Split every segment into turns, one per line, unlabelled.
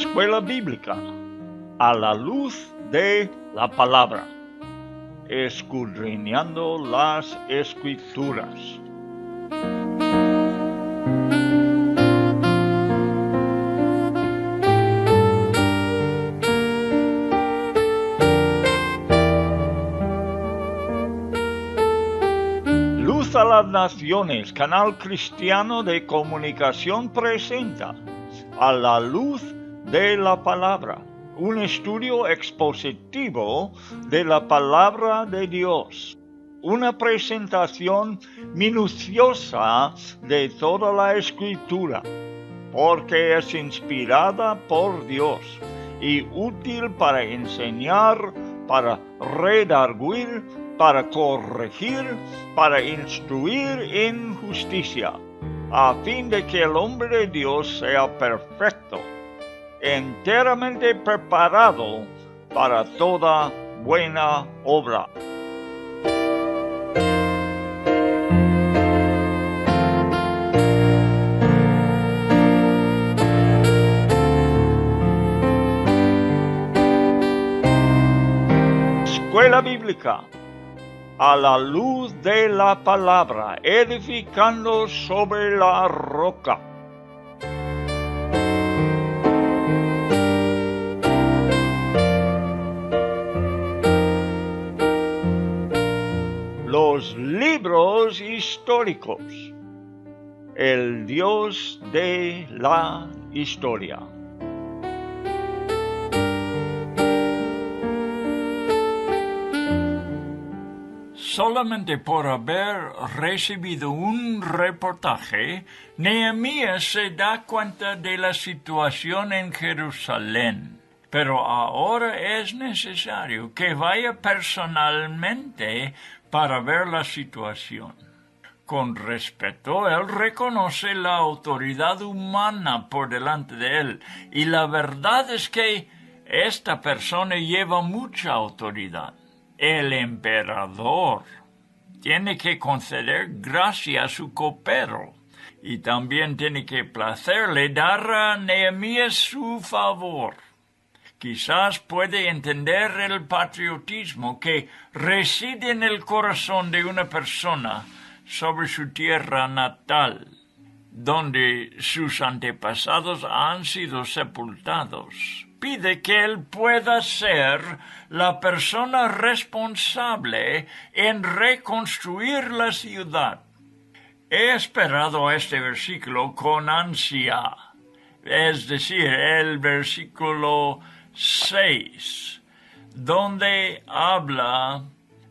Escuela Bíblica a la luz de la palabra, escudriñando las Escrituras. Luz a las Naciones, canal cristiano de comunicación, presenta A la luz de la palabra, un estudio expositivo de la palabra de Dios, una presentación minuciosa de toda la Escritura, porque es inspirada por Dios y útil para enseñar, para redarguir, para corregir, para instruir en justicia, a fin de que el hombre de Dios sea perfecto, enteramente preparado para toda buena obra. Escuela Bíblica a la luz de la palabra, edificando sobre la roca. Los libros históricos. El Dios de la historia.
Solamente por haber recibido un reportaje, Nehemías se da cuenta de la situación en Jerusalén. Pero ahora es necesario que vaya personalmente para ver la situación. Con respeto, él reconoce la autoridad humana por delante de él, y la verdad es que esta persona lleva mucha autoridad. El emperador tiene que conceder gracia a su copero y también tiene que placerle dar a Nehemías su favor. Quizás puede entender el patriotismo que reside en el corazón de una persona sobre su tierra natal, donde sus antepasados han sido sepultados. Pide que él pueda ser la persona responsable en reconstruir la ciudad. He esperado este versículo con ansia, es decir, el versículo 6, donde habla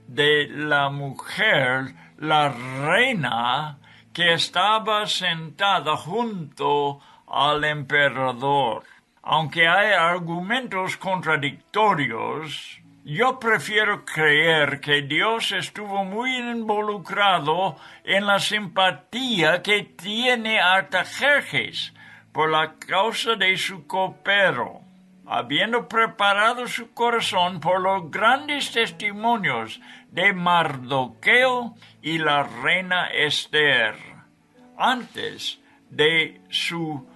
de la mujer, la reina, que estaba sentada junto al emperador. Aunque hay argumentos contradictorios, yo prefiero creer que Dios estuvo muy involucrado en la simpatía que tiene Artajerjes por la causa de su copero, habiendo preparado su corazón por los grandes testimonios de Mardoqueo y la reina Esther, antes de su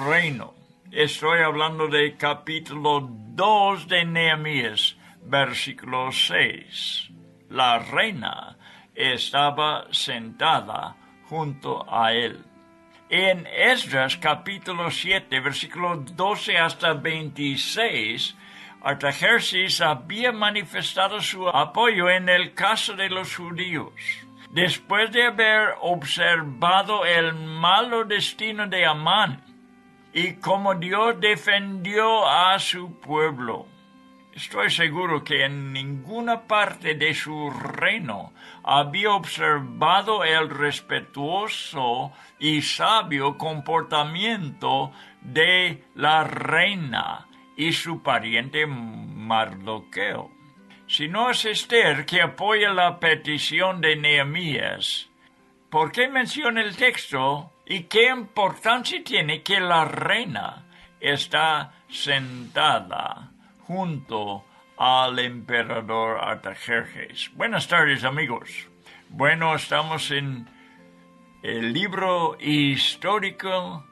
reino. Estoy hablando de capítulo 2 de Nehemías, versículo 6. La reina estaba sentada junto a él. En Esdras, capítulo 7, versículos 12 hasta 26, Artajerjes había manifestado su apoyo en el caso de los judíos. Después de haber observado el malo destino de Amán, y cómo Dios defendió a su pueblo. Estoy seguro que en ninguna parte de su reino había observado el respetuoso y sabio comportamiento de la reina y su pariente Mardoqueo. Si no es Esther que apoya la petición de Nehemías, ¿por qué menciona el texto? ¿Y qué importancia tiene que la reina está sentada junto al emperador Artajerjes? Buenas tardes, amigos. Bueno, estamos en el libro histórico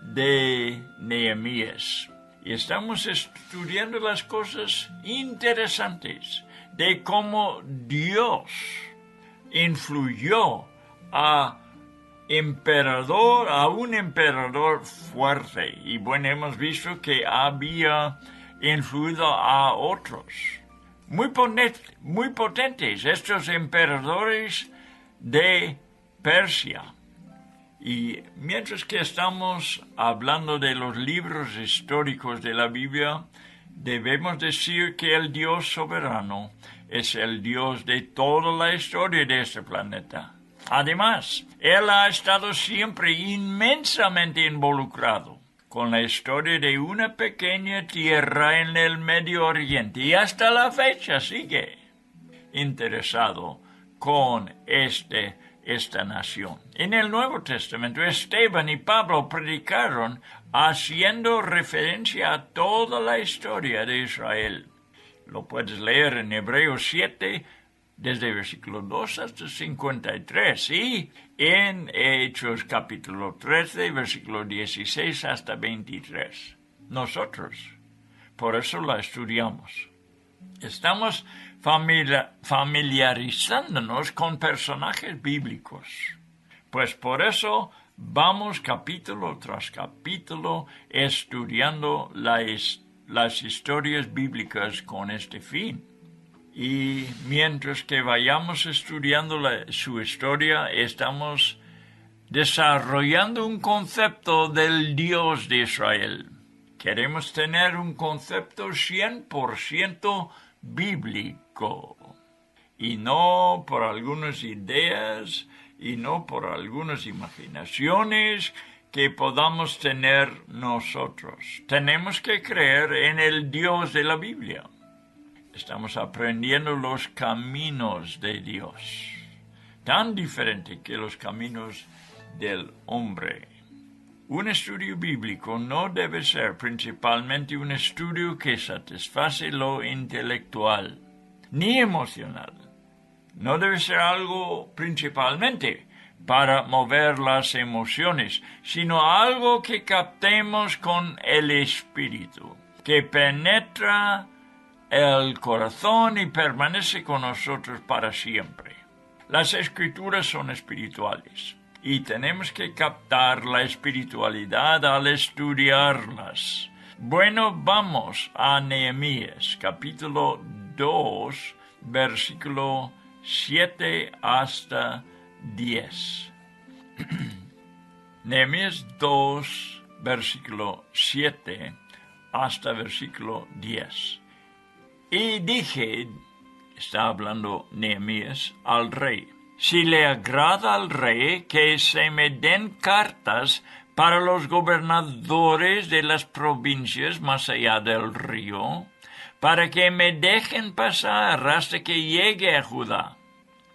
de Nehemías. Y estamos estudiando las cosas interesantes de cómo Dios influyó a un emperador fuerte. Y bueno, hemos visto que había influido a otros muy potentes, estos emperadores de Persia. Y mientras que estamos hablando de los libros históricos de la Biblia, debemos decir que el Dios soberano es el Dios de toda la historia de este planeta. Además, Él ha estado siempre inmensamente involucrado con la historia de una pequeña tierra en el Medio Oriente y hasta la fecha sigue interesado con esta nación. En el Nuevo Testamento, Esteban y Pablo predicaron haciendo referencia a toda la historia de Israel. Lo puedes leer en Hebreos 7, desde versículo 2 hasta 53, y en Hechos capítulo 13, versículo 16 hasta 23. Nosotros, por eso la estudiamos. Estamos familiarizándonos con personajes bíblicos. Pues por eso vamos capítulo tras capítulo estudiando las historias bíblicas con este fin. Y mientras que vayamos estudiando su historia, estamos desarrollando un concepto del Dios de Israel. Queremos tener un concepto 100% bíblico, y no por algunas ideas, y no por algunas imaginaciones que podamos tener nosotros. Tenemos que creer en el Dios de la Biblia. Estamos aprendiendo los caminos de Dios, tan diferente que los caminos del hombre. Un estudio bíblico no debe ser principalmente un estudio que satisface lo intelectual, ni emocional. No debe ser algo principalmente para mover las emociones, sino algo que captemos con el espíritu, que penetra el corazón y permanece con nosotros para siempre. Las escrituras son espirituales y tenemos que captar la espiritualidad al estudiarlas. Bueno, vamos a Nehemías, capítulo 2, versículo 7 hasta 10. Nehemías 2, versículo 7 hasta versículo 10. Y dije, está hablando Nehemías, al rey: si le agrada al rey que se me den cartas para los gobernadores de las provincias más allá del río, para que me dejen pasar hasta que llegue a Judá,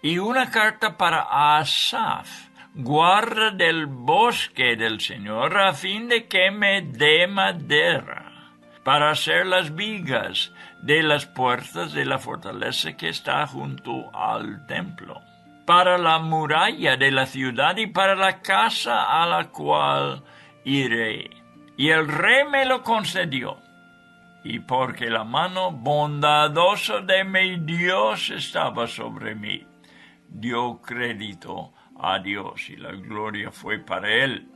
y una carta para Asaf, guarda del bosque del Señor, a fin de que me dé madera para hacer las vigas de las puertas de la fortaleza que está junto al templo, para la muralla de la ciudad y para la casa a la cual iré. Y el rey me lo concedió, y porque la mano bondadosa de mi Dios estaba sobre mí, dio crédito a Dios, y la gloria fue para él.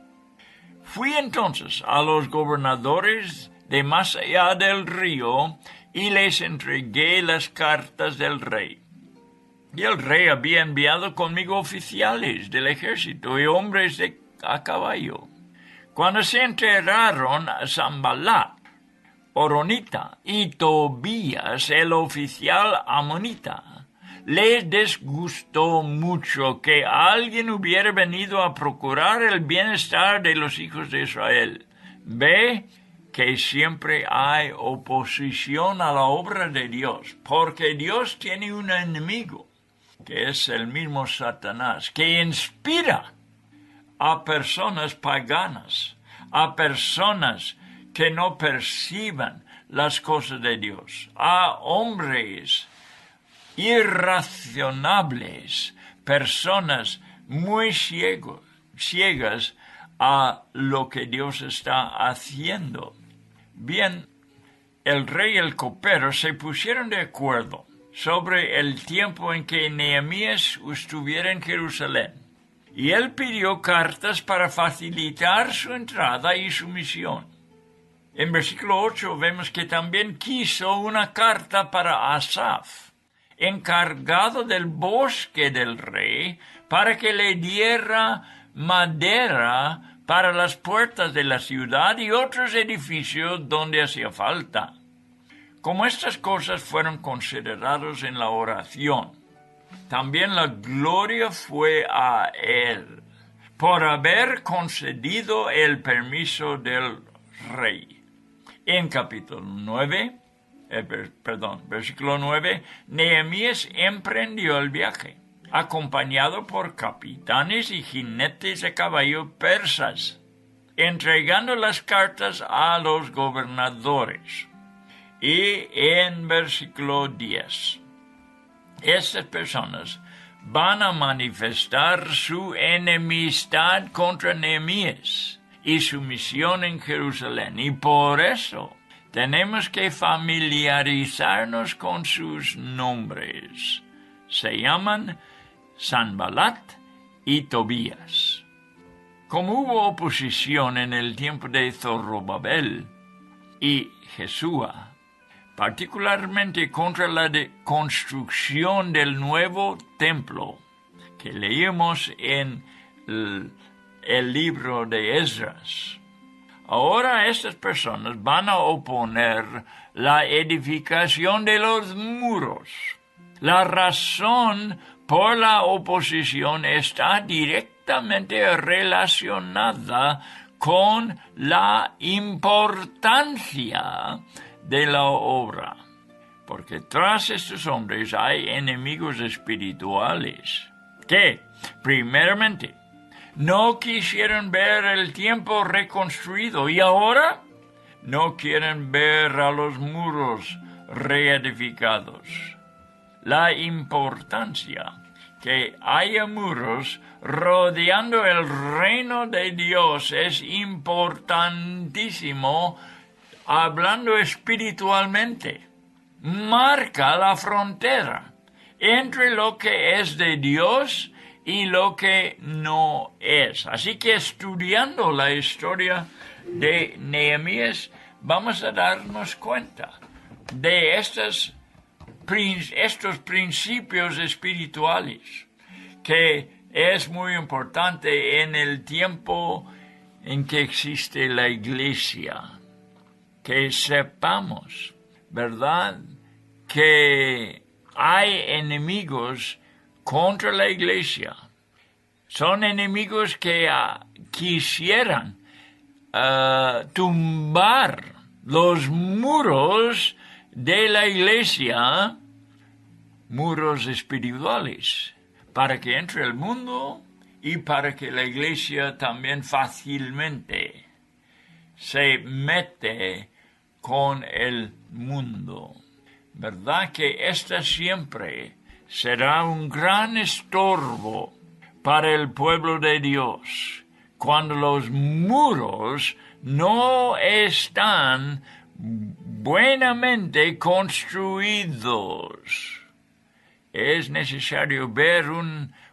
Fui entonces a los gobernadores de más allá del río, y les entregué las cartas del rey. Y el rey había enviado conmigo oficiales del ejército y hombres a caballo. Cuando se enteraron Sanballat, Horonita, y Tobías, el oficial amonita, les disgustó mucho que alguien hubiera venido a procurar el bienestar de los hijos de Israel. Ve que siempre hay oposición a la obra de Dios, porque Dios tiene un enemigo, que es el mismo Satanás, que inspira a personas paganas, a personas que no perciban las cosas de Dios, a hombres irracionables, personas muy ciegas a lo que Dios está haciendo. Bien, el rey y el copero se pusieron de acuerdo sobre el tiempo en que Nehemías estuviera en Jerusalén. Y él pidió cartas para facilitar su entrada y su misión. En versículo 8 vemos que también quiso una carta para Asaf, encargado del bosque del rey, para que le diera madera para las puertas de la ciudad y otros edificios donde hacía falta. Como estas cosas fueron consideradas en la oración, también la gloria fue a él, por haber concedido el permiso del rey. En versículo 9, Nehemías emprendió el viaje, acompañado por capitanes y jinetes de caballo persas, entregando las cartas a los gobernadores. Y en versículo 10, estas personas van a manifestar su enemistad contra Nehemías y su misión en Jerusalén. Y por eso tenemos que familiarizarnos con sus nombres. Se llaman Sanballat y Tobías. Como hubo oposición en el tiempo de Zorobabel y Jesúa, particularmente contra la construcción del nuevo templo, que leímos en el libro de Esdras. Ahora estas personas van a oponer la edificación de los muros. La razón por la oposición está directamente relacionada con la importancia de la obra, porque tras estos hombres hay enemigos espirituales que, primeramente, no quisieron ver el templo reconstruido y ahora no quieren ver a los muros reedificados. La importancia que haya muros rodeando el reino de Dios es importantísimo. Hablando espiritualmente, marca la frontera entre lo que es de Dios y lo que no es. Así que estudiando la historia de Nehemías, vamos a darnos cuenta de estos principios espirituales, que es muy importante en el tiempo en que existe la iglesia. Que sepamos, ¿verdad?, que hay enemigos contra la iglesia. Son enemigos que quisieran tumbar los muros de la iglesia, muros espirituales, para que entre el mundo y para que la iglesia también fácilmente se mete con el mundo. ¿Verdad que esta siempre será un gran estorbo para el pueblo de Dios cuando los muros no están buenamente construidos? Es necesario ver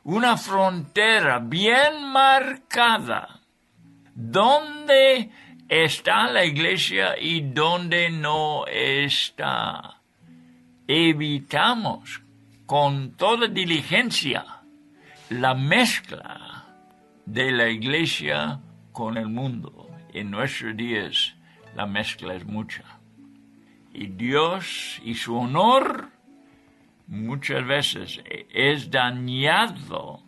una frontera bien marcada, donde está la iglesia y donde no está. Evitamos con toda diligencia la mezcla de la iglesia con el mundo. En nuestros días la mezcla es mucha. Y Dios y su honor muchas veces es dañado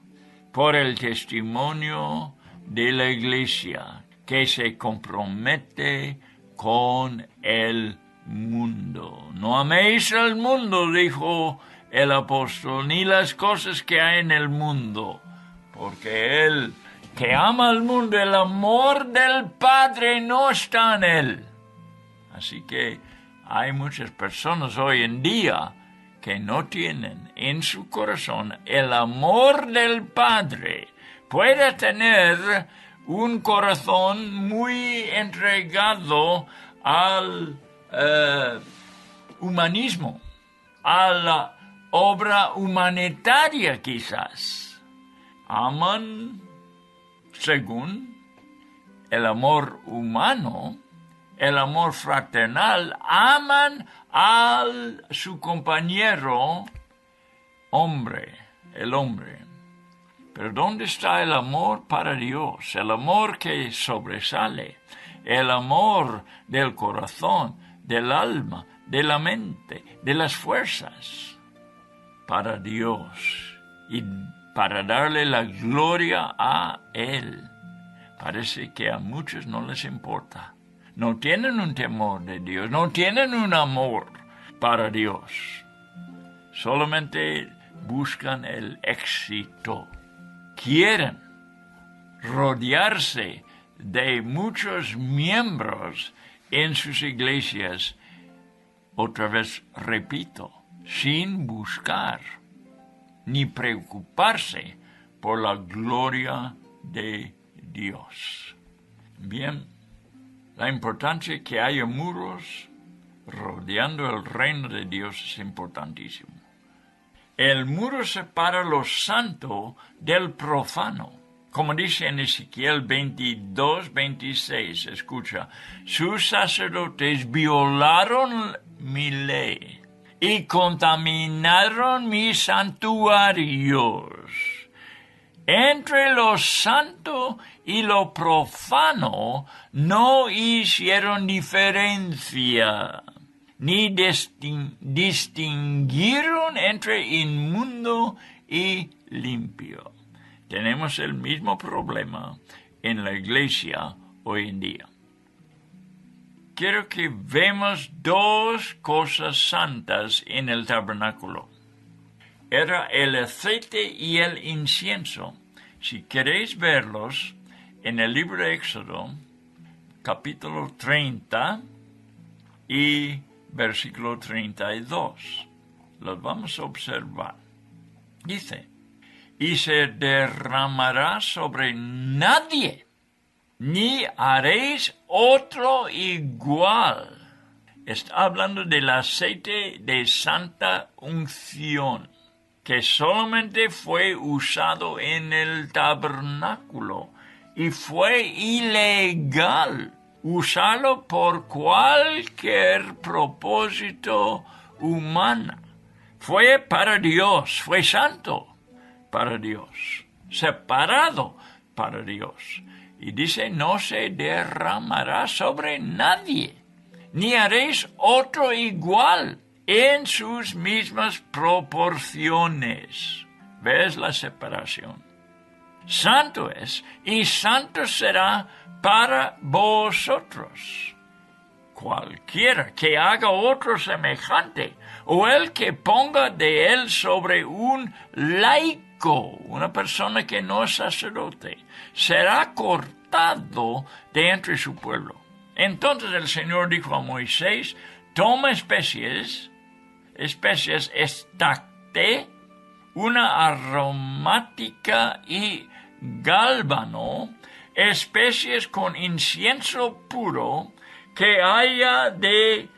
por el testimonio de la iglesia, que se compromete con el mundo. No améis al mundo, dijo el apóstol, ni las cosas que hay en el mundo, porque el que ama al mundo, el amor del Padre no está en él. Así que hay muchas personas hoy en día que no tienen en su corazón el amor del Padre. Puede tener un corazón muy entregado al humanismo, a la obra humanitaria quizás. Aman según el amor humano, el amor fraternal, aman a su compañero hombre, el hombre. Pero ¿dónde está el amor para Dios? El amor que sobresale, el amor del corazón, del alma, de la mente, de las fuerzas, para Dios y para darle la gloria a Él. Parece que a muchos no les importa. No tienen un temor de Dios, no tienen un amor para Dios. Solamente buscan el éxito. Quieren rodearse de muchos miembros en sus iglesias, otra vez repito, sin buscar ni preocuparse por la gloria de Dios. Bien, la importancia que haya muros rodeando el reino de Dios es importantísimo. El muro separa lo santo del profano. Como dice en Ezequiel 22:26, escucha, sus sacerdotes violaron mi ley y contaminaron mis santuarios. Entre lo santo y lo profano no hicieron diferencia, ni distinguieron entre inmundo y limpio. Tenemos el mismo problema en la iglesia hoy en día. Quiero que vemos dos cosas santas en el tabernáculo. Era el aceite y el incienso. Si queréis verlos, en el libro de Éxodo, capítulo 30 y versículo 32. Los vamos a observar. Dice, y se derramará sobre nadie, ni haréis otro igual. Está hablando del aceite de santa unción, que solamente fue usado en el tabernáculo y fue ilegal usarlo por cualquier propósito humano. Fue para Dios, fue santo para Dios, separado para Dios. Y dice, no se derramará sobre nadie, ni haréis otro igual en sus mismas proporciones. ¿Ves la separación? Santo es, y santo será para vosotros. Cualquiera que haga otro semejante, o el que ponga de él sobre un laico, una persona que no es sacerdote, será cortado de entre su pueblo. Entonces el Señor dijo a Moisés, toma especies estacte, una aromática y gálbano, especies con incienso puro, que haya de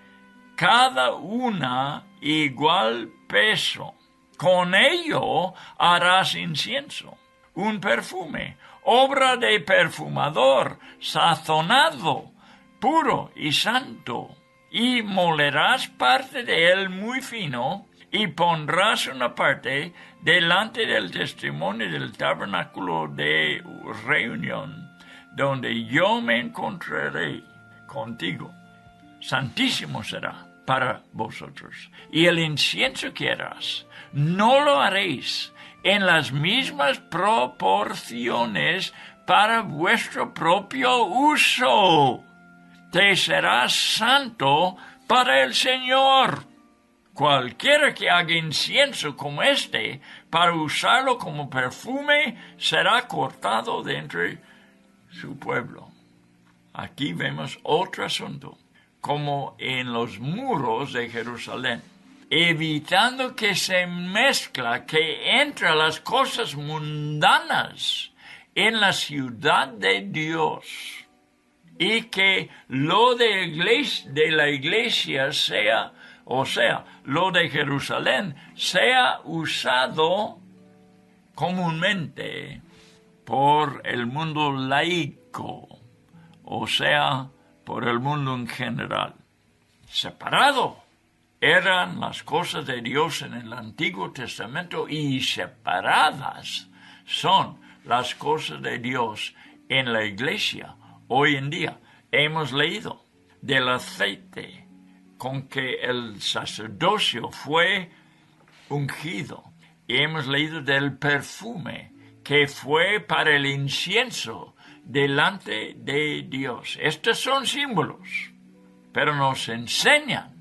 cada una igual peso. Con ello harás incienso, un perfume, obra de perfumador, sazonado, puro y santo, y molerás parte de él muy fino, y pondrás una parte delante del testimonio del tabernáculo de reunión, donde yo me encontraré contigo. Santísimo será para vosotros. Y el incienso que harás, no lo haréis en las mismas proporciones para vuestro propio uso. Te serás santo para el Señor. Cualquiera que haga incienso como este, para usarlo como perfume, será cortado de entre su pueblo. Aquí vemos otro asunto, como en los muros de Jerusalén, evitando que se mezcla, que entre las cosas mundanas en la ciudad de Dios. y que lo de la iglesia sea, o sea, lo de Jerusalén, sea usado comúnmente por el mundo laico, o sea, por el mundo en general. Separado eran las cosas de Dios en el Antiguo Testamento y separadas son las cosas de Dios en la iglesia. Hoy en día hemos leído del aceite con que el sacerdocio fue ungido y hemos leído del perfume que fue para el incienso delante de Dios. Estos son símbolos, pero nos enseñan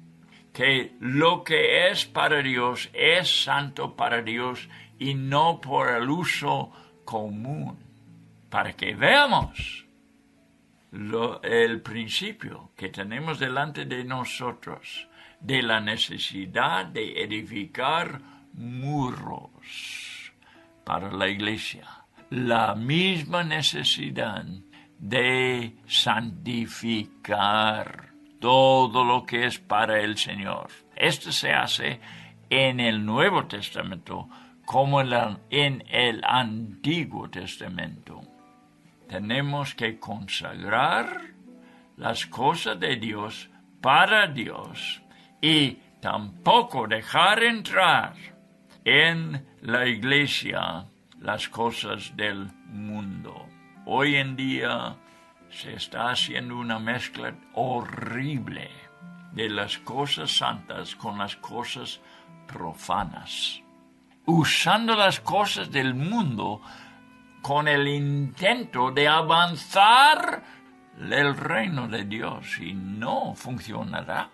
que lo que es para Dios es santo para Dios y no por el uso común. Para que veamos el principio que tenemos delante de nosotros de la necesidad de edificar muros para la iglesia. La misma necesidad de santificar todo lo que es para el Señor. Esto se hace en el Nuevo Testamento como en el Antiguo Testamento. Tenemos que consagrar las cosas de Dios para Dios y tampoco dejar entrar en la iglesia las cosas del mundo. Hoy en día se está haciendo una mezcla horrible de las cosas santas con las cosas profanas, usando las cosas del mundo con el intento de avanzar el reino de Dios, y no funcionará.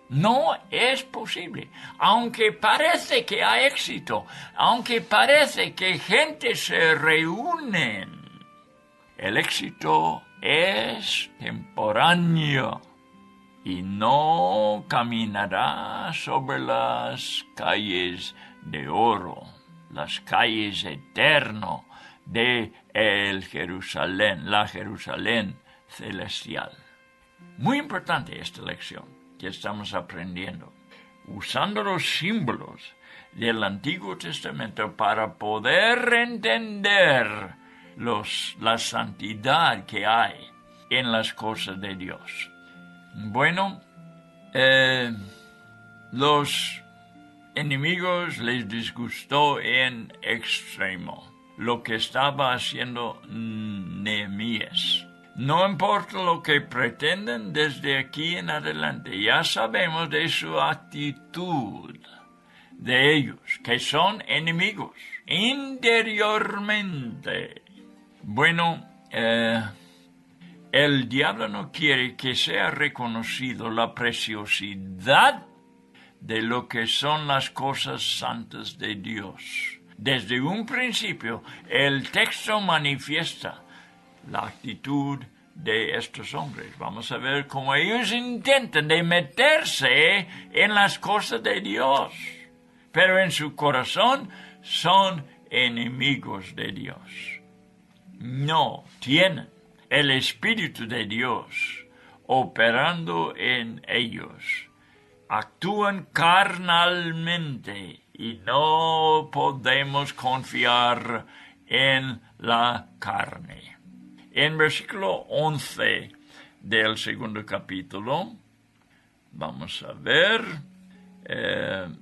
No es posible. Aunque parece que hay éxito, aunque parece que gente se reúne, el éxito es temporáneo y no caminará sobre las calles de oro, las calles eternas de la Jerusalén celestial. Muy importante esta lección que estamos aprendiendo, usando los símbolos del Antiguo Testamento para poder entender la santidad que hay en las cosas de Dios. Bueno, los enemigos les disgustó en extremo lo que estaba haciendo Nehemías. No importa lo que pretenden desde aquí en adelante, ya sabemos de su actitud, de ellos, que son enemigos interiormente. Bueno, el diablo no quiere que sea reconocido la preciosidad de lo que son las cosas santas de Dios. Desde un principio, el texto manifiesta la actitud de estos hombres. Vamos a ver cómo ellos intentan de meterse en las cosas de Dios, pero en su corazón son enemigos de Dios. No tienen el Espíritu de Dios operando en ellos. Actúan carnalmente y no podemos confiar en la carne. En versículo 11 del segundo capítulo, vamos a ver,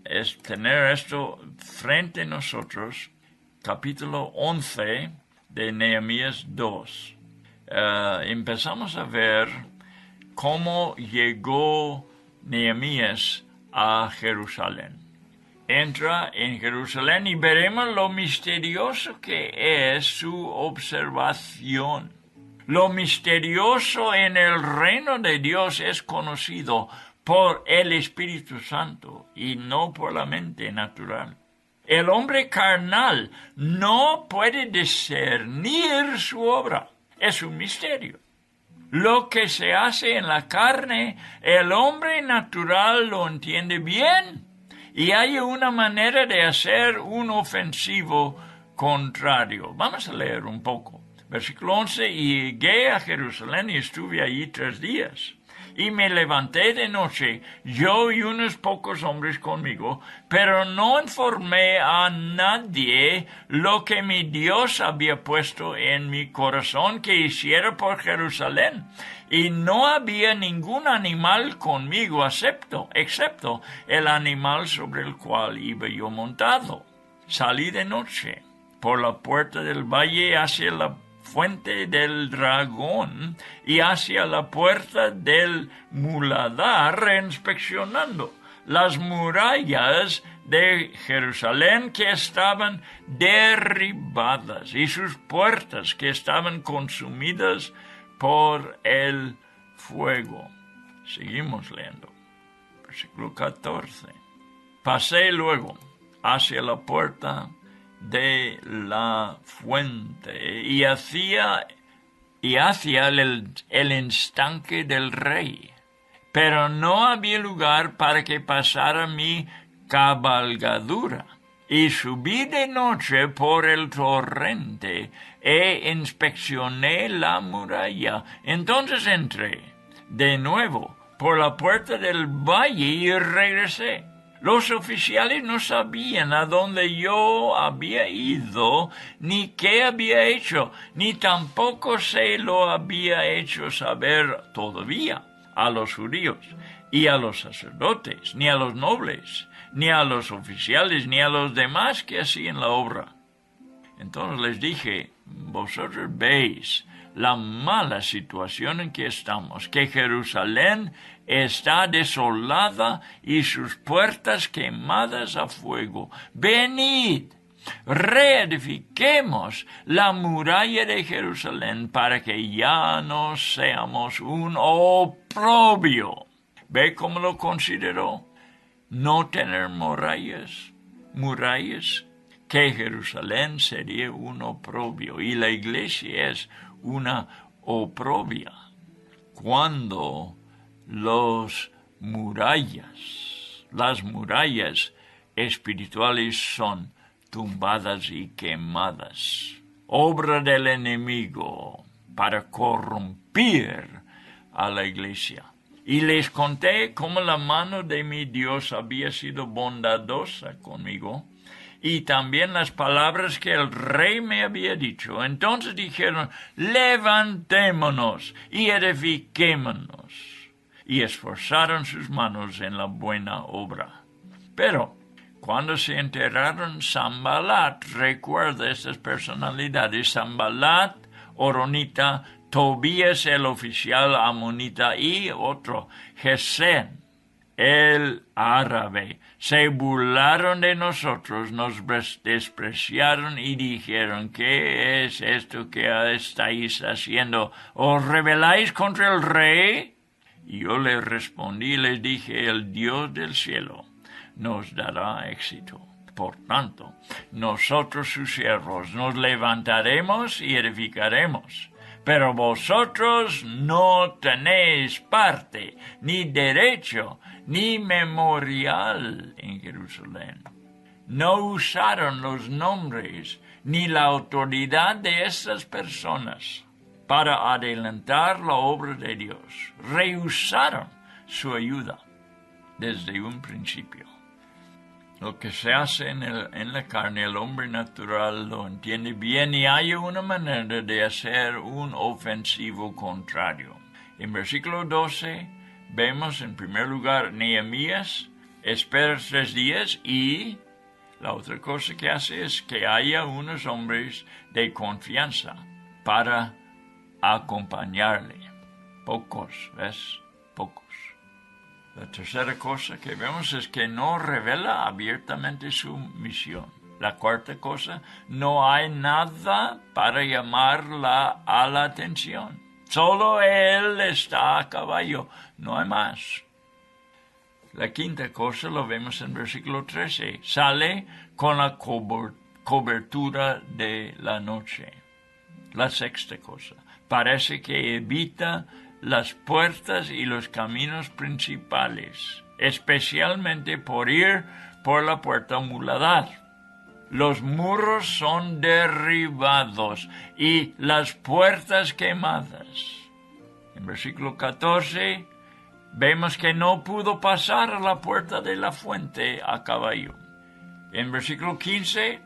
es tener esto frente a nosotros, capítulo 11 de Nehemías 2. Empezamos a ver cómo llegó Nehemías a Jerusalén. Entra en Jerusalén y veremos lo misterioso que es su observación. Lo misterioso en el reino de Dios es conocido por el Espíritu Santo y no por la mente natural. El hombre carnal no puede discernir su obra. Es un misterio. Lo que se hace en la carne, el hombre natural lo entiende bien. Y hay una manera de hacer un ofensivo contrario. Vamos a leer un poco. Versículo 11, y llegué a Jerusalén y estuve allí 3 días. Y me levanté de noche, yo y unos pocos hombres conmigo, pero no informé a nadie lo que mi Dios había puesto en mi corazón que hiciera por Jerusalén. Y no había ningún animal conmigo excepto el animal sobre el cual iba yo montado. Salí de noche por la puerta del valle hacia la fuente del dragón y hacia la puerta del muladar, inspeccionando las murallas de Jerusalén que estaban derribadas y sus puertas que estaban consumidas por el fuego. Seguimos leyendo. Versículo 14. Pasé luego hacia la puerta de la fuente y hacia el estanque del rey, pero no había lugar para que pasara mi cabalgadura. Y subí de noche por el torrente e inspeccioné la muralla. Entonces entré de nuevo por la puerta del valle y regresé. Los oficiales no sabían a dónde yo había ido, ni qué había hecho, ni tampoco se lo había hecho saber todavía a los judíos y a los sacerdotes, ni a los nobles, ni a los oficiales, ni a los demás que hacían la obra. Entonces les dije, vosotros veis la mala situación en que estamos, que Jerusalén está desolada y sus puertas quemadas a fuego. Venid, reedifiquemos la muralla de Jerusalén para que ya no seamos un oprobio. ¿Ve cómo lo consideró? No tener murallas, que Jerusalén sería un oprobio y la iglesia es una oprobia. Cuando las murallas espirituales son tumbadas y quemadas, obra del enemigo para corromper a la iglesia. Y les conté cómo la mano de mi Dios había sido bondadosa conmigo, y también las palabras que el rey me había dicho. Entonces dijeron, levantémonos y edifiquémonos. Y esforzaron sus manos en la buena obra. Pero cuando se enteraron, Sanballat, recuerda estas personalidades, Sanballat, Horonita, Tobías el oficial amonita y otro, Gesén, el árabe, se burlaron de nosotros, nos despreciaron y dijeron, ¿qué es esto que estáis haciendo? ¿Os rebeláis contra el rey? Y yo les respondí y les dije, el Dios del cielo nos dará éxito. Por tanto, nosotros sus siervos nos levantaremos y edificaremos. Pero vosotros no tenéis parte, ni derecho, ni memorial en Jerusalén. No usaron los nombres ni la autoridad de estas personas para adelantar la obra de Dios. Rehusaron su ayuda desde un principio. Lo que se hace en la carne, el hombre natural lo entiende bien y hay una manera de hacer un ofensivo contrario. En versículo 12 vemos en primer lugar Nehemías espera 3 días y la otra cosa que hace es que haya unos hombres de confianza para acompañarle. Pocos, ¿ves? Pocos. La tercera cosa que vemos es que no revela abiertamente su misión. La cuarta cosa, no hay nada para llamarla a la atención. Solo él está a caballo, no hay más. La quinta cosa lo vemos en versículo 13. Sale con la cobertura de la noche. La sexta cosa, parece que evita las puertas y los caminos principales, especialmente por ir por la puerta muladar. los muros son derribados y las puertas quemadas. En versículo 14 vemos que no pudo pasar a la puerta de la fuente a caballo. En versículo 15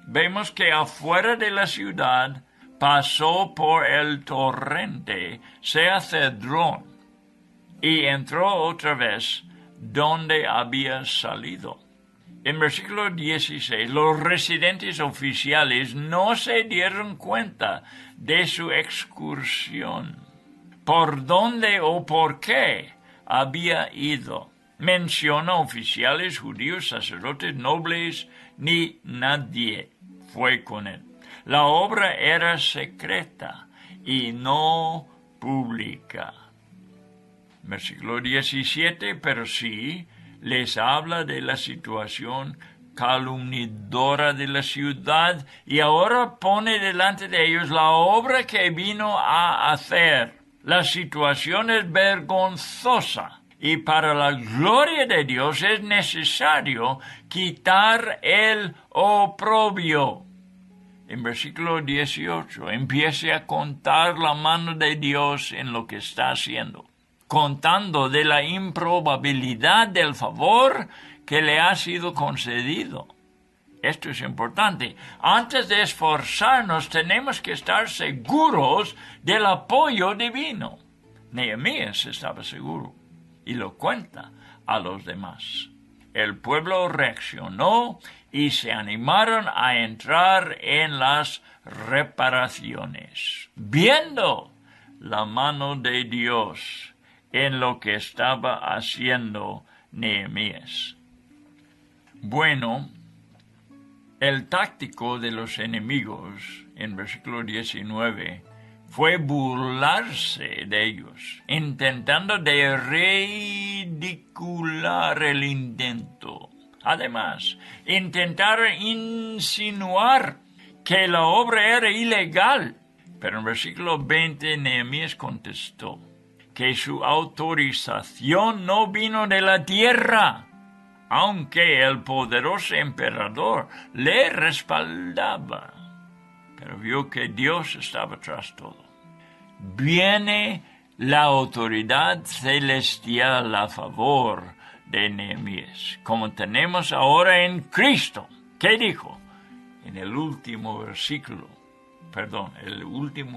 vemos que afuera de la ciudad pasó por el torrente, sea Cedrón, y entró otra vez donde había salido. En versículo 16, los residentes oficiales no se dieron cuenta de su excursión, por dónde o por qué había ido. Menciona oficiales judíos, sacerdotes, nobles, ni nadie fue con él. La obra era secreta y no pública. Versículo 17, pero sí les habla de la situación calumniadora de la ciudad y ahora pone delante de ellos la obra que vino a hacer. La situación es vergonzosa y para la gloria de Dios es necesario quitar el oprobio. En versículo 18 empiece a contar la mano de Dios en lo que está haciendo, contando de la improbabilidad del favor que le ha sido concedido. Esto es importante. Antes de esforzarnos, tenemos que estar seguros del apoyo divino. Nehemías estaba seguro y lo cuenta a los demás. El pueblo reaccionó y se animaron a entrar en las reparaciones, viendo la mano de Dios en lo que estaba haciendo Nehemías. Bueno, el táctico de los enemigos, en versículo 19, fue burlarse de ellos, intentando de ridicular el intento. Además, intentaron insinuar que la obra era ilegal. Pero en versículo 20, Nehemías contestó que su autorización no vino de la tierra, aunque el poderoso emperador le respaldaba. Pero vio que Dios estaba tras todo. Viene la autoridad celestial a favor de Nehemías, como tenemos ahora en Cristo. ¿Qué dijo? En el último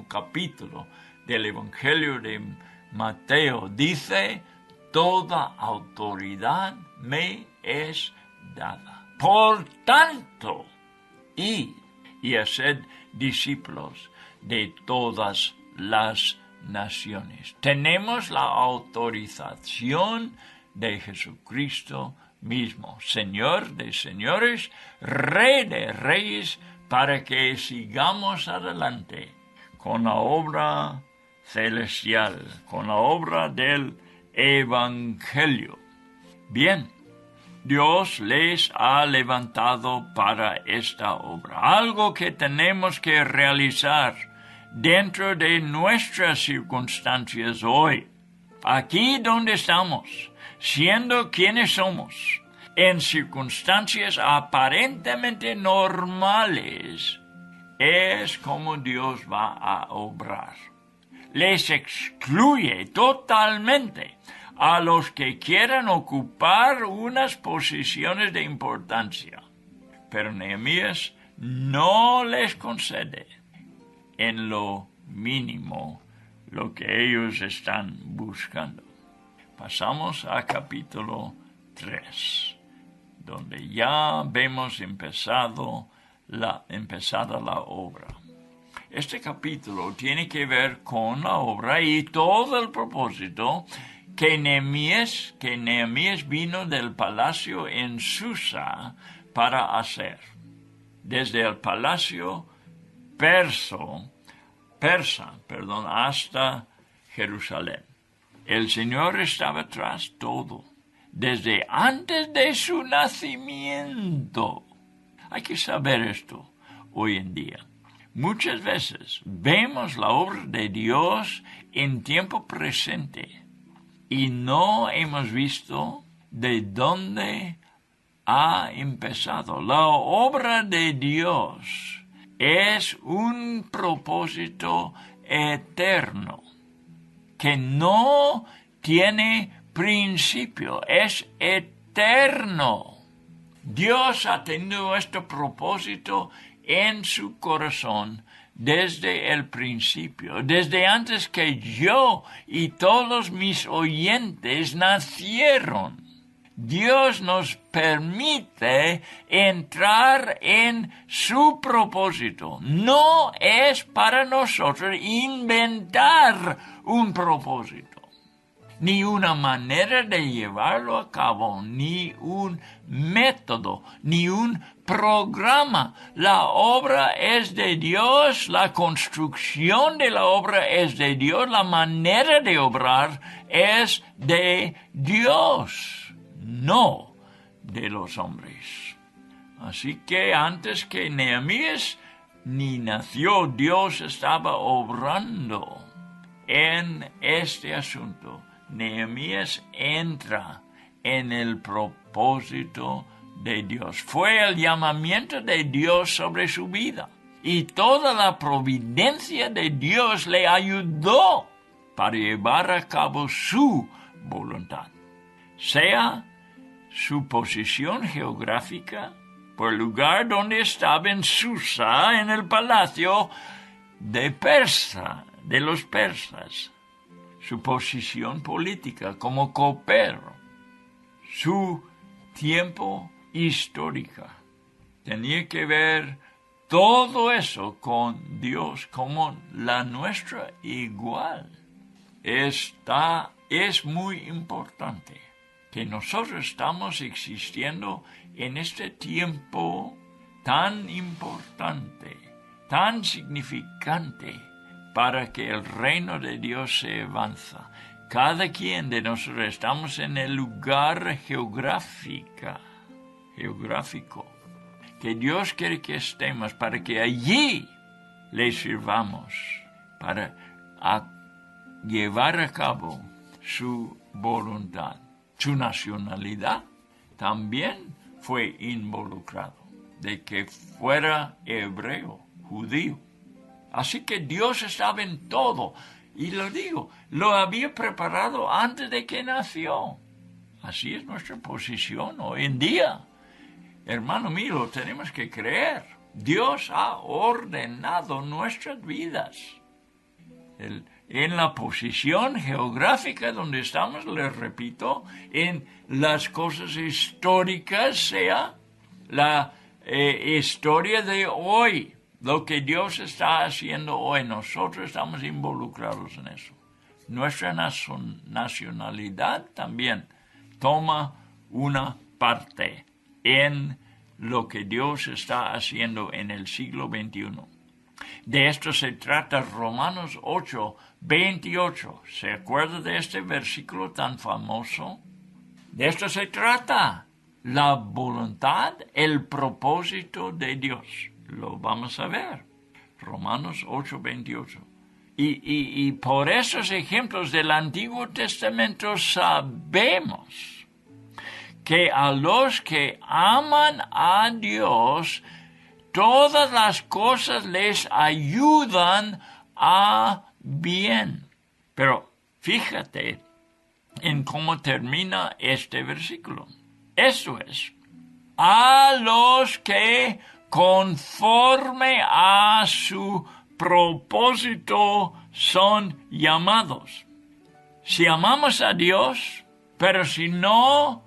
capítulo del Evangelio de Mateo, dice: toda autoridad me es dada. Por tanto, id y haced discípulos de todas las naciones. Tenemos la autorización de Jesucristo mismo, Señor de señores, Rey de reyes, para que sigamos adelante con la obra celestial, con la obra del Evangelio. Bien, Dios les ha levantado para esta obra, algo que tenemos que realizar dentro de nuestras circunstancias hoy, aquí donde estamos, siendo quienes somos, en circunstancias aparentemente normales, es como Dios va a obrar. Les excluye totalmente a los que quieran ocupar unas posiciones de importancia. Pero Nehemías no les concede en lo mínimo lo que ellos están buscando. Pasamos a capítulo 3, donde ya vemos empezada la obra. Este capítulo tiene que ver con la obra y todo el propósito que Nehemías vino del palacio en Susa para hacer. Desde el palacio persa, hasta Jerusalén. El Señor estaba tras todo, desde antes de su nacimiento. Hay que saber esto hoy en día. Muchas veces vemos la obra de Dios en tiempo presente y no hemos visto de dónde ha empezado. La obra de Dios es un propósito eterno que no tiene principio, es eterno. Dios ha tenido este propósito en su corazón desde el principio, desde antes que yo y todos mis oyentes nacieron. Dios nos permite entrar en su propósito. No es para nosotros inventar un propósito, ni una manera de llevarlo a cabo, ni un método, ni un programa. La obra es de Dios, la construcción de la obra es de Dios, la manera de obrar es de Dios, no de los hombres. Así que antes que Nehemías ni nació, Dios estaba obrando en este asunto. Nehemías entra en el propósito de Dios. Fue el llamamiento de Dios sobre su vida. Y toda la providencia de Dios le ayudó para llevar a cabo su voluntad. Sea su posición geográfica, por el lugar donde estaba en Susa, en el palacio de los persas, su posición política como copero, su tiempo histórico. Tenía que ver todo eso con Dios como la nuestra igual. Es muy importante que nosotros estamos existiendo en este tiempo tan importante, tan significante para que el reino de Dios se avanza. Cada quien de nosotros estamos en el lugar geográfico que Dios quiere que estemos para que allí le sirvamos, para llevar a cabo su voluntad. Su nacionalidad también fue involucrado, de que fuera hebreo, judío. Así que Dios estaba en todo, y lo digo, lo había preparado antes de que nació. Así es nuestra posición hoy en día. Hermano mío, lo tenemos que creer. Dios ha ordenado nuestras vidas. En la posición geográfica donde estamos, les repito, en las cosas históricas, sea la historia de hoy, lo que Dios está haciendo hoy, nosotros estamos involucrados en eso. Nuestra nacionalidad también toma una parte en lo que Dios está haciendo en el siglo XXI. De esto se trata Romanos 8, 28. ¿Se acuerda de este versículo tan famoso? De esto se trata. La voluntad, el propósito de Dios. Lo vamos a ver. Romanos 8, 28. Y por esos ejemplos del Antiguo Testamento sabemos que a los que aman a Dios, todas las cosas les ayudan a bien. Pero fíjate en cómo termina este versículo. Eso es, a los que conforme a su propósito son llamados. Si amamos a Dios, pero si no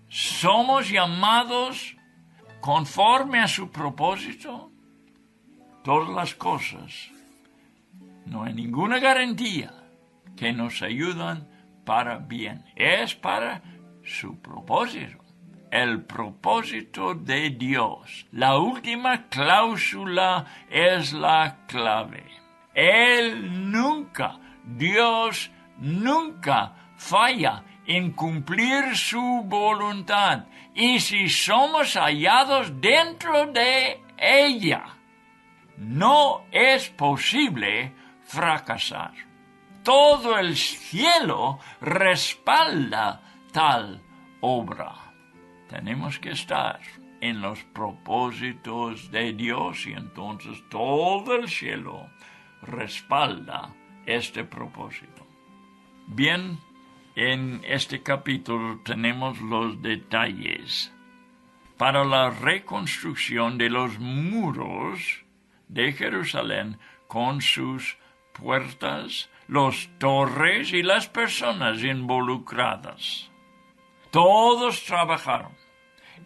somos llamados conforme a su propósito, todas las cosas, no hay ninguna garantía que nos ayudan para bien. Es para su propósito, el propósito de Dios. La última cláusula es la clave. Dios nunca falla en cumplir su voluntad. Y si somos hallados dentro de ella, no es posible fracasar. Todo el cielo respalda tal obra. tenemos que estar en los propósitos de Dios, y entonces todo el cielo respalda este propósito. Bien, en este capítulo tenemos los detalles para la reconstrucción de los muros de Jerusalén con sus puertas, los torres y las personas involucradas. Todos trabajaron,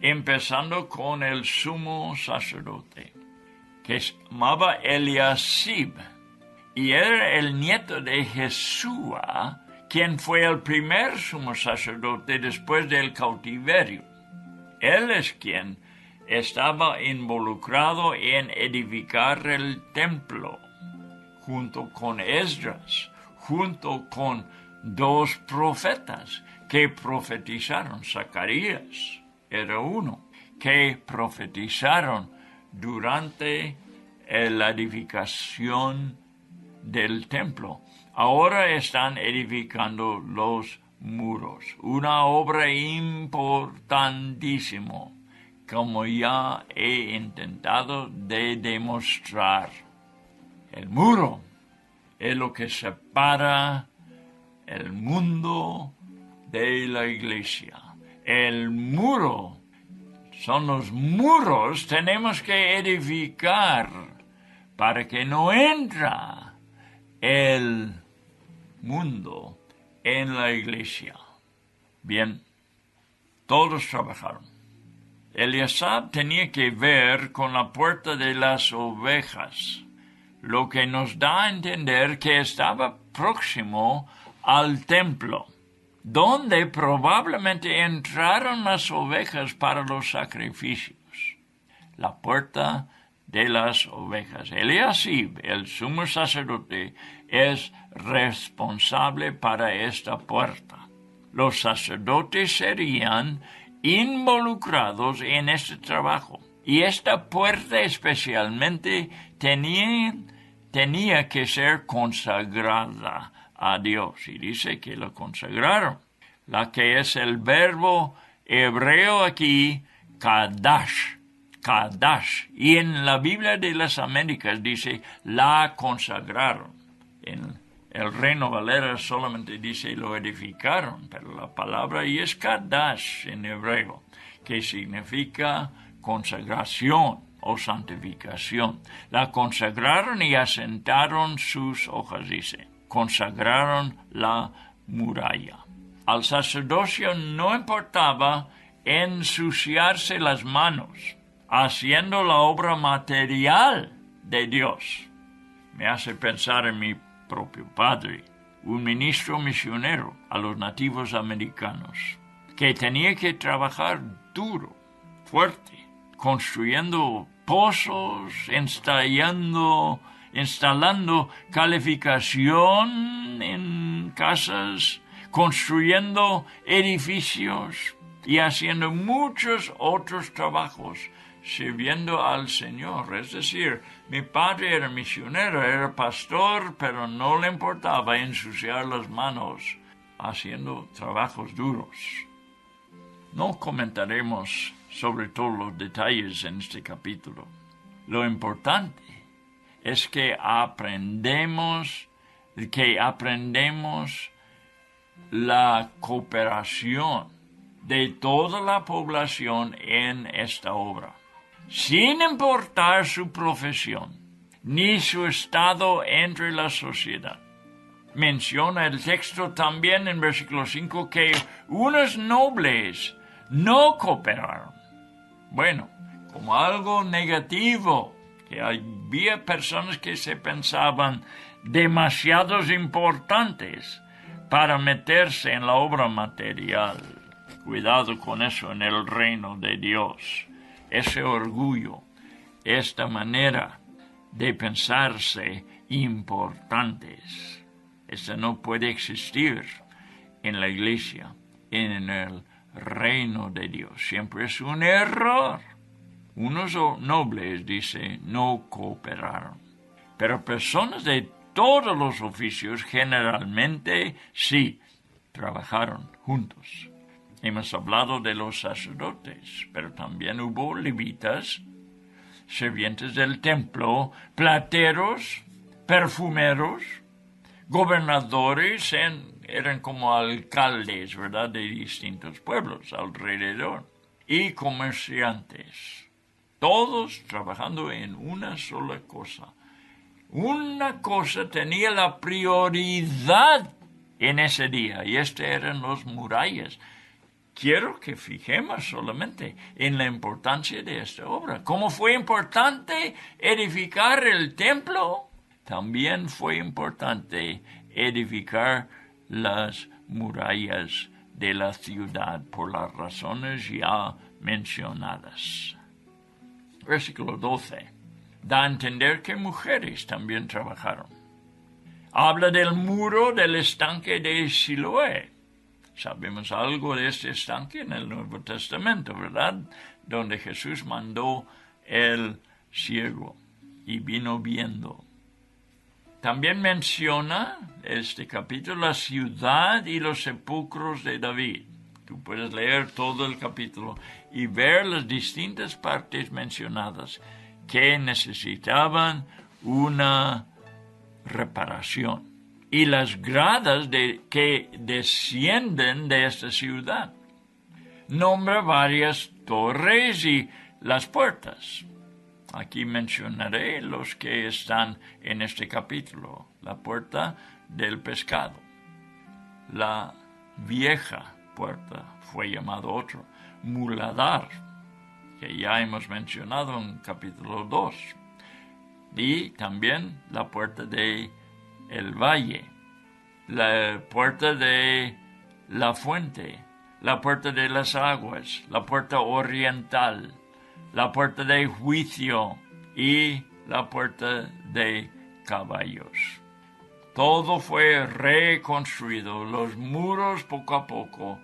empezando con el sumo sacerdote, que se llamaba Eliasib, y era el nieto de Jesúa, quien fue el primer sumo sacerdote después del cautiverio. Él es quien estaba involucrado en edificar el templo, junto con Esdras, junto con 2 profetas que profetizaron. Zacarías era uno, que profetizaron durante la edificación del templo. Ahora están edificando los muros, una obra importantísima, como ya he intentado de demostrar. El muro es lo que separa el mundo de la iglesia. El muro son los muros que tenemos que edificar para que no entra el mundo en la iglesia. Bien, todos trabajaron. Eliasab tenía que ver con la puerta de las ovejas, lo que nos da a entender que estaba próximo al templo, donde probablemente entraron las ovejas para los sacrificios. La puerta de las ovejas. Eliasib, el sumo sacerdote, es responsable para esta puerta. Los sacerdotes serían involucrados en este trabajo, y esta puerta especialmente tenía que ser consagrada a Dios, y dice que la consagraron, la que es el verbo hebreo aquí, kadash, y en la Biblia de las Américas dice la consagraron. En el Reino Valera solamente dice lo edificaron, pero la palabra ahí es kadash en hebreo, que significa consagración o santificación. La consagraron y asentaron sus hojas, dice. Consagraron la muralla. Al sacerdocio no importaba ensuciarse las manos haciendo la obra material de Dios. Me hace pensar en mi propio padre, un ministro misionero a los nativos americanos, que tenía que trabajar duro, fuerte, construyendo pozos, instalando calificación en casas, construyendo edificios y haciendo muchos otros trabajos sirviendo al Señor. Es decir, mi padre era misionero, era pastor, pero no le importaba ensuciar las manos haciendo trabajos duros. No comentaremos sobre todos los detalles en este capítulo. Lo importante es que aprendemos la cooperación de toda la población en esta obra, sin importar su profesión ni su estado entre la sociedad. Menciona el texto también en versículo 5 que unos nobles no cooperaron. Bueno, como algo negativo, que había personas que se pensaban demasiados importantes para meterse en la obra material. Cuidado con eso en el reino de Dios. Ese orgullo, esta manera de pensarse importantes, eso no puede existir en la iglesia, en el reino de Dios. Siempre es un error. Unos nobles, dice, no cooperaron. Pero personas de todos los oficios generalmente sí trabajaron juntos. Hemos hablado de los sacerdotes, pero también hubo levitas, sirvientes del templo, plateros, perfumeros, gobernadores, eran como alcaldes, ¿verdad?, de distintos pueblos alrededor, y comerciantes, todos trabajando en una sola cosa. Una cosa tenía la prioridad en ese día, y eran los murallas. Quiero que fijemos solamente en la importancia de esta obra. ¿Cómo fue importante edificar el templo? También fue importante edificar las murallas de la ciudad por las razones ya mencionadas. Versículo 12. Da a entender que mujeres también trabajaron. Habla del muro del estanque de Siloé. Sabemos algo de este estanque en el Nuevo Testamento, ¿verdad? Donde Jesús mandó el ciego y vino viendo. También menciona este capítulo la ciudad y los sepulcros de David. Tú puedes leer todo el capítulo y ver las distintas partes mencionadas que necesitaban una reparación. Y las gradas que descienden de esta ciudad. Nombra varias torres y las puertas. Aquí mencionaré los que están en este capítulo. La puerta del pescado. La vieja puerta fue llamado otro. Muladar, que ya hemos mencionado en capítulo 2. Y también la puerta de el valle, la puerta de la fuente, la puerta de las aguas, la puerta oriental, la puerta de juicio y la puerta de caballos. Todo fue reconstruido, los muros poco a poco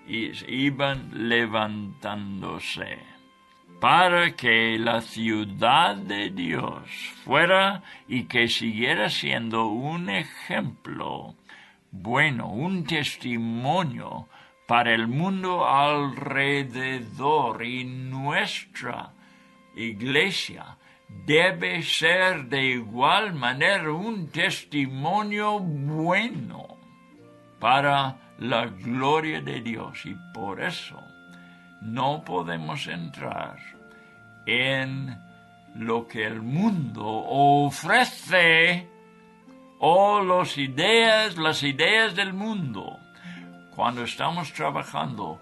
iban levantándose, para que la ciudad de Dios fuera y que siguiera siendo un ejemplo bueno, un testimonio para el mundo alrededor. Y nuestra iglesia debe ser de igual manera un testimonio bueno para la gloria de Dios. Y por eso no podemos entrar en lo que el mundo ofrece o las ideas del mundo cuando estamos trabajando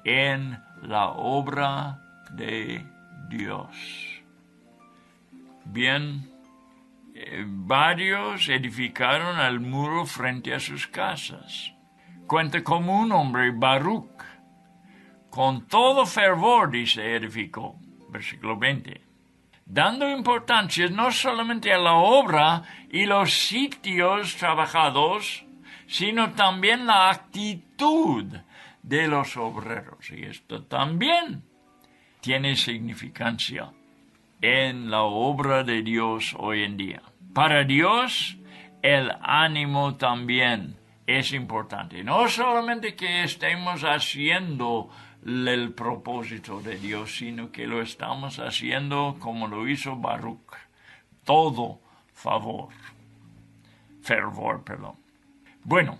en la obra de Dios. Bien, varios edificaron el muro frente a sus casas. Cuenta como un hombre, Baruch, con todo fervor, dice, edificó. Versículo 20. Dando importancia no solamente a la obra y los sitios trabajados, sino también la actitud de los obreros. Y esto también tiene significancia en la obra de Dios hoy en día. Para Dios, el ánimo también es importante. No solamente que estemos haciendo el propósito de Dios, sino que lo estamos haciendo como lo hizo Baruch. Todo fervor. Bueno,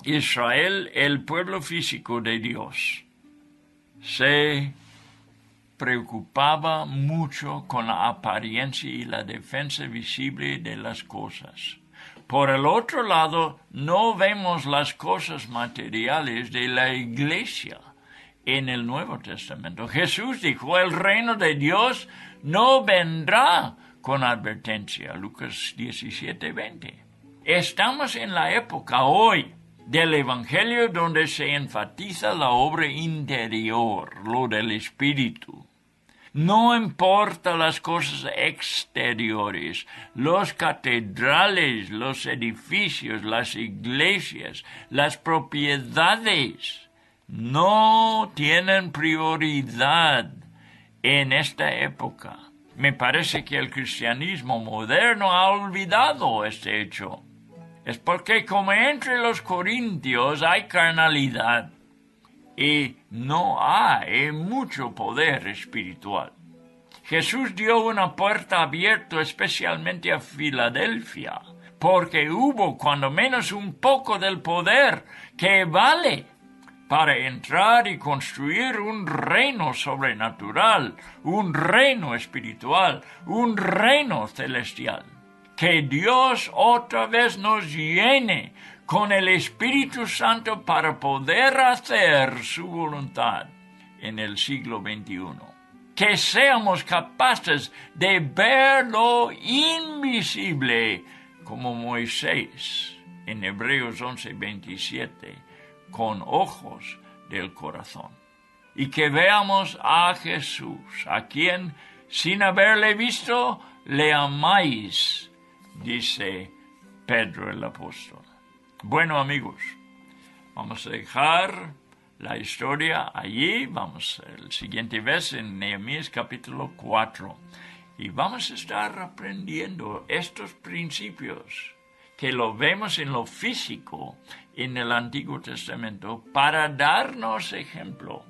Israel, el pueblo físico de Dios, se preocupaba mucho con la apariencia y la defensa visible de las cosas. Por el otro lado, no vemos las cosas materiales de la iglesia en el Nuevo Testamento. Jesús dijo, el reino de Dios no vendrá con advertencia. Lucas 17:20. Estamos en la época hoy del Evangelio donde se enfatiza la obra interior, lo del Espíritu. No importa las cosas exteriores, los catedrales, los edificios, las iglesias, las propiedades, no tienen prioridad en esta época. Me parece que el cristianismo moderno ha olvidado este hecho. Es porque como entre los corintios hay carnalidad, y no hay mucho poder espiritual. Jesús dio una puerta abierta especialmente a Filadelfia, porque hubo cuando menos un poco del poder que vale para entrar y construir un reino sobrenatural, un reino espiritual, un reino celestial. Que Dios otra vez nos llene con el Espíritu Santo para poder hacer su voluntad en el siglo XXI. Que seamos capaces de ver lo invisible, como Moisés en Hebreos 11:27, con ojos del corazón. Y que veamos a Jesús, a quien, sin haberle visto, le amáis, dice Pedro el apóstol. Bueno, amigos, vamos a dejar la historia allí. Vamos el siguiente vez en Nehemías capítulo 4. Y vamos a estar aprendiendo estos principios que lo vemos en lo físico en el Antiguo Testamento para darnos ejemplo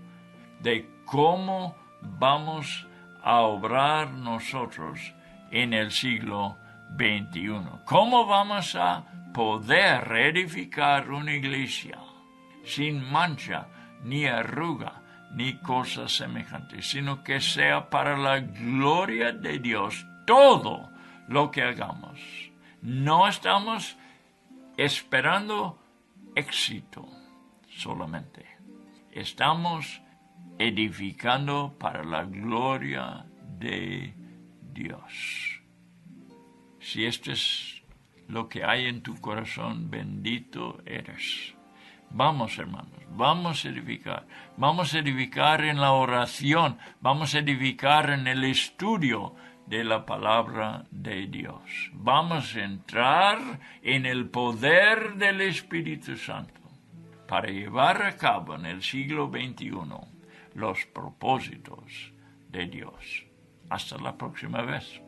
de cómo vamos a obrar nosotros en el siglo XXI. Cómo vamos a poder edificar una iglesia sin mancha, ni arruga, ni cosas semejantes, sino que sea para la gloria de Dios todo lo que hagamos. No estamos esperando éxito solamente. Estamos edificando para la gloria de Dios. Si esto es lo que hay en tu corazón, bendito eres. Vamos, hermanos, vamos a edificar. Vamos a edificar en la oración. Vamos a edificar en el estudio de la palabra de Dios. Vamos a entrar en el poder del Espíritu Santo para llevar a cabo en el siglo XXI los propósitos de Dios. Hasta la próxima vez.